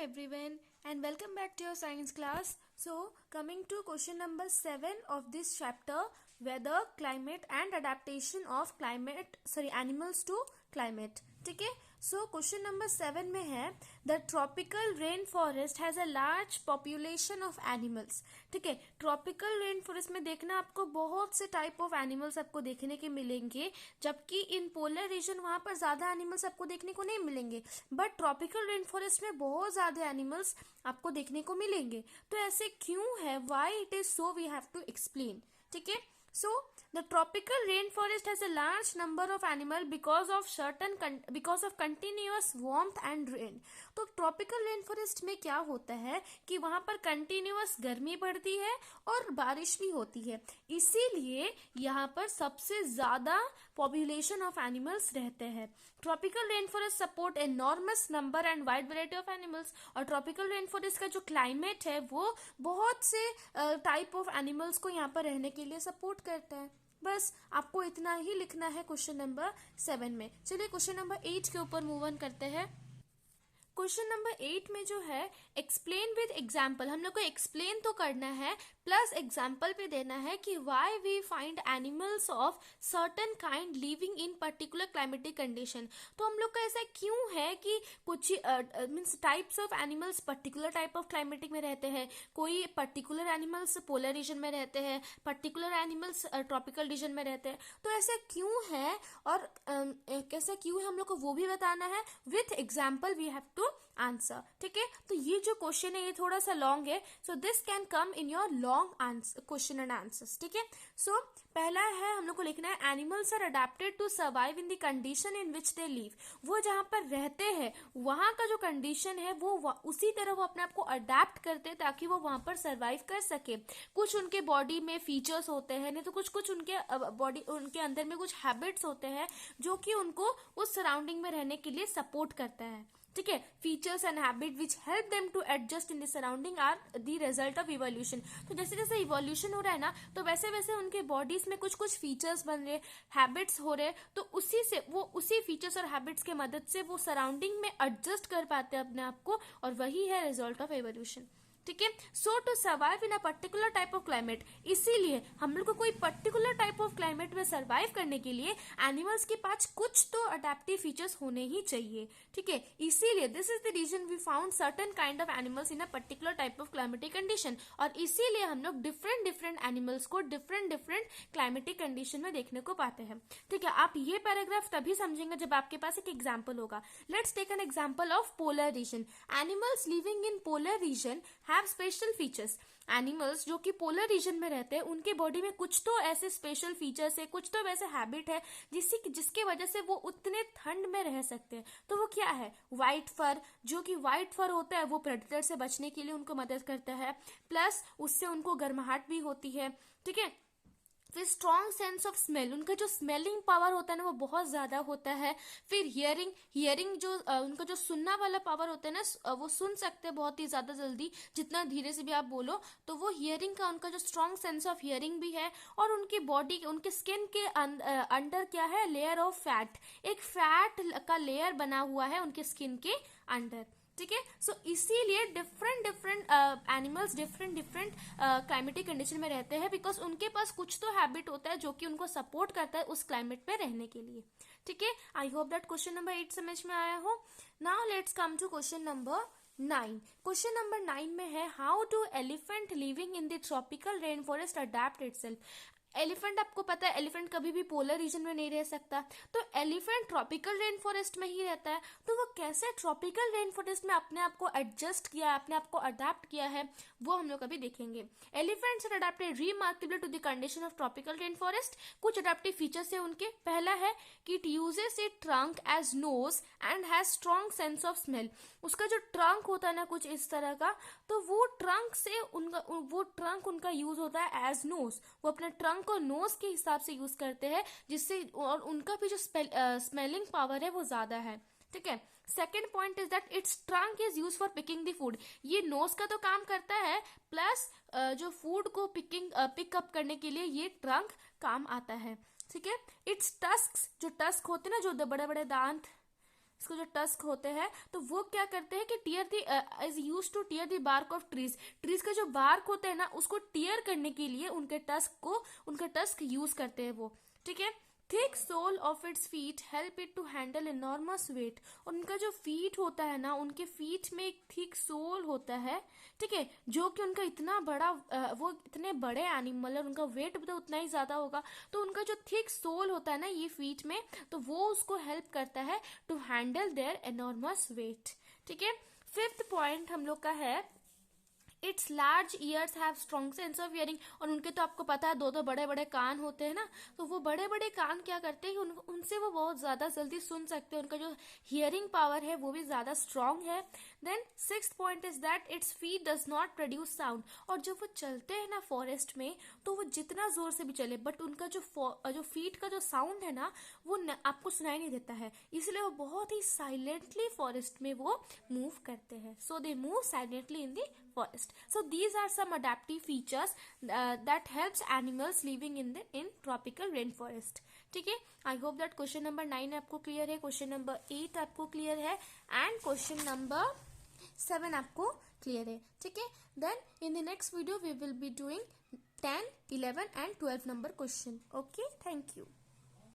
everyone and welcome back to your science class. So coming to question number 7 of this chapter, weather, climate and adaptation of animals to climate. ठीक है. So question number 7 में है the tropical rainforest has a large population of animals. ठीक है. Tropical rain forest में देखना आपको बहुत से टाइप ऑफ एनिमल्स आपको देखने के मिलेंगे, जबकि इन पोलर रीजन वहां पर ज्यादा एनिमल्स आपको देखने को नहीं मिलेंगे, बट ट्रॉपिकल रेन फॉरेस्ट में बहुत ज्यादा एनिमल्स आपको देखने को मिलेंगे. तो ऐसे क्यों है, why it is so, we have to explain. ठीक है. So the tropical rainforest has a large number of animals because of continuous warmth and rain. तो ट्रॉपिकल रेन फॉरेस्ट में क्या होता है कि वहां पर कंटिन्यूअस गर्मी पड़ती है और बारिश भी होती है, इसीलिए यहाँ पर सबसे ज्यादा पॉपुलेशन ऑफ एनिमल्स रहते हैं. Tropical rain forest support enormous number and wide variety of animals. और ट्रॉपिकल रेन फॉरेस्ट का जो क्लाइमेट है वो बहुत से टाइप ऑफ एनिमल्स को यहाँ पर रहने के लिए सपोर्ट करता है. बस आपको इतना ही लिखना है क्वेश्चन नंबर 7 में. चलिए क्वेश्चन नंबर 8 के ऊपर मूव ऑन करते हैं. क्वेश्चन नंबर 8 में जो है एक्सप्लेन विद एग्जाम्पल, हम लोग को एक्सप्लेन तो करना है प्लस एग्जाम्पल भी देना है कि why we find animals of certain kind living in particular climatic condition. तो हम लोग का ऐसा क्यों है कि कुछ means types of animals particular type of climatic में रहते हैं, कोई पर्टिकुलर एनिमल्स पोलर रीजन में रहते हैं, पर्टिकुलर एनिमल्स ट्रॉपिकल रीजन में रहते हैं. तो ऐसा क्यों है और कैसा क्यों है हम लोग को वो भी बताना है. With example we have to answer. ठीक है. तो ये जो क्वेश्चन है ये थोड़ा सा लॉन्ग है, so this can come in your long question and answers. ठीक है. सो पहला है हम लोग को लिखना है animals are adapted to survive in the condition in which they live. वो जहां पर रहते हैं वहां का जो कंडीशन है वो उसी तरह वो अपने आप को अडेप्ट करते हैं ताकि वो वहां पर सर्वाइव कर सके. कुछ उनके बॉडी में फीचर्स होते हैं, नहीं तो कुछ उनके बॉडी उनके अंदर में कुछ हैबिट्स होते हैं जो कि उनको उस सराउंडिंग में रहने के लिए सपोर्ट करता है. ठीक है. Features and habit which help them to adjust in the surrounding are the result of evolution. तो जैसे जैसे इवोल्यूशन हो रहा है ना, तो वैसे वैसे उनके बॉडीज में कुछ फीचर्स बन रहे, हैबिट्स हो रहे, तो उसी फीचर्स और हैबिट्स के मदद से वो सराउंडिंग में एडजस्ट कर पाते हैं अपने आप को, और वही है रिजल्ट ऑफ इवोल्यूशन. ठीक है. So to survive in a particular type of climate, इसीलिए हम लोग को कोई पर्टिकुलर टाइप ऑफ क्लाइमेट में सर्वाइव करने के लिए एनिमल्स के पास कुछ तो अडेप्टिव फीचर्स होने ही चाहिए. ठीक है. इसीलिए this is the reason we found certain kind of animals in a particular type of climatic condition. और इसीलिए हम लोग डिफरेंट एनिमल्स को डिफरेंट क्लाइमेटिक कंडीशन में देखने को पाते हैं. ठीक है. आप ये पैराग्राफ तभी समझेंगे जब आपके पास एक एग्जाम्पल होगा. Let's take an example of polar region. Animals living in polar region have special features. Animals जो कि पोलर रीजन में रहते हैं उनके बॉडी में कुछ तो ऐसे स्पेशल फीचर्स है, कुछ तो वैसे हैबिट है जिसके वजह से वो उतने ठंड में रह सकते हैं. तो वो क्या है? व्हाइट फर. जो कि व्हाइट फर होता है वो प्रेडेटर से बचने के लिए उनको मदद करता है, प्लस उससे उनको गर्माहट भी होती है. ठीक है. फिर स्ट्रॉन्ग सेंस ऑफ स्मेल, उनका जो स्मेलिंग पावर होता है ना वो बहुत ज्यादा होता है. फिर हियरिंग जो उनका जो सुनना वाला पावर होता है ना, वो सुन सकते हैं बहुत ही ज्यादा जल्दी, जितना धीरे से भी आप बोलो. तो वो हियरिंग का उनका जो स्ट्रॉन्ग सेंस ऑफ हियरिंग भी है. और उनकी बॉडी उनके स्किन के अंडर क्या है? Layer of fat. एक फैट का लेयर बना हुआ है उनके स्किन के अंडर. ठीक है. सो इसीलिए different animals different climatic condition में रहते हैं, बिकॉज उनके पास कुछ तो हैबिट होता है जो कि उनको सपोर्ट करता है उस क्लाइमेट में रहने के लिए. ठीक है. I hope that question number 8 समझ में आया हो. Now let's come to question number 9. Question number 9 में है how do elephant living in the tropical rain forest adapt itself. Elephant आपको पता है एलिफेंट कभी भी पोलर रीजन में नहीं रह सकता, तो एलिफेंट ट्रॉपिकल रेन फॉरेस्ट में ही रहता है. तो वो कैसे ट्रॉपिकल रेन फॉरेस्ट में अपने आप को एडजस्ट किया है, अपने आप को अडेप्ट किया है, वो हम लोग अभी देखेंगे. Elephants are adapted remarkably to the condition of tropical rain forest. कुछ अडेप्टिव फीचर्स है उनके. पहला है कि it uses it trunk as nose and has strong sense of smell. उसका जो ट्रंक होता है ना कुछ इस तरह का, तो वो ट्रंक उनका यूज होता है एज नोज. वो अपने ट्रंक को नोज के हिसाब से यूज करते हैं, जिससे और उनका भी जो स्मेलिंग पावर है वो ज्यादा है. ठीक है. Second point is that it's trunk is use for picking the food. ये नोज का तो काम करता है, प्लस जो फूड को पिकअप करने के लिए ये ट्रंक काम आता है. ठीक है. इट्स टस्क, जो टस्क होते हैं ना, जो बड़े बड़े दांत इसको जो टस्क होते हैं, तो वो क्या करते हैं कि tear the is use to tear the bark of trees. Trees का जो बार्क होता है ना, उसको टीयर करने के लिए उनका टस्क यूज करते हैं वो, ठीक है। Thick sole of its feet help it to handle enormous weight. और उनका जो फीट होता है ना, उनके फीट में एक थिक सोल होता है, ठीक है, जो कि उनका इतना बड़ा वो इतने बड़े एनिमल है, उनका वेट भी तो उतना ही ज्यादा होगा, तो उनका जो थिक सोल होता है ना ये फीट में, तो वो उसको हेल्प करता है to handle their enormous weight, ठीक है। फिफ्थ पॉइंट हम लोग का है its large ears have strong sense of hearing. और उनके तो आपको पता है दो दो बड़े बड़े कान होते हैं ना, तो वो बड़े बड़े कान क्या करते हैं, उनसे वो बहुत ज्यादा जल्दी सुन सकते हैं, उनका जो हियरिंग पावर है वो भी ज्यादा स्ट्रॉन्ग है। Then sixth point is that its feet does not produce sound. और जब वो चलते हैं ना फॉरेस्ट में, तो वो जितना जोर से भी चले, बट उनका जो फीट का जो साउंड है ना, वो आपको सुनाई नहीं देता है, इसलिए वो बहुत ही साइलेंटली फॉरेस्ट में वो मूव करते हैं। So they move silently in the forest. So these are some adaptive features that helps animals living in tropical rainforest. ठीक है, I hope that question number 9 आपको क्लियर है, क्वेश्चन नंबर 8 आपको clear है, एंड क्वेश्चन नंबर 7 आपको clear है, ठीक है। Then in the next video we will be doing 10, 11 and 12 number question. Okay, thank you.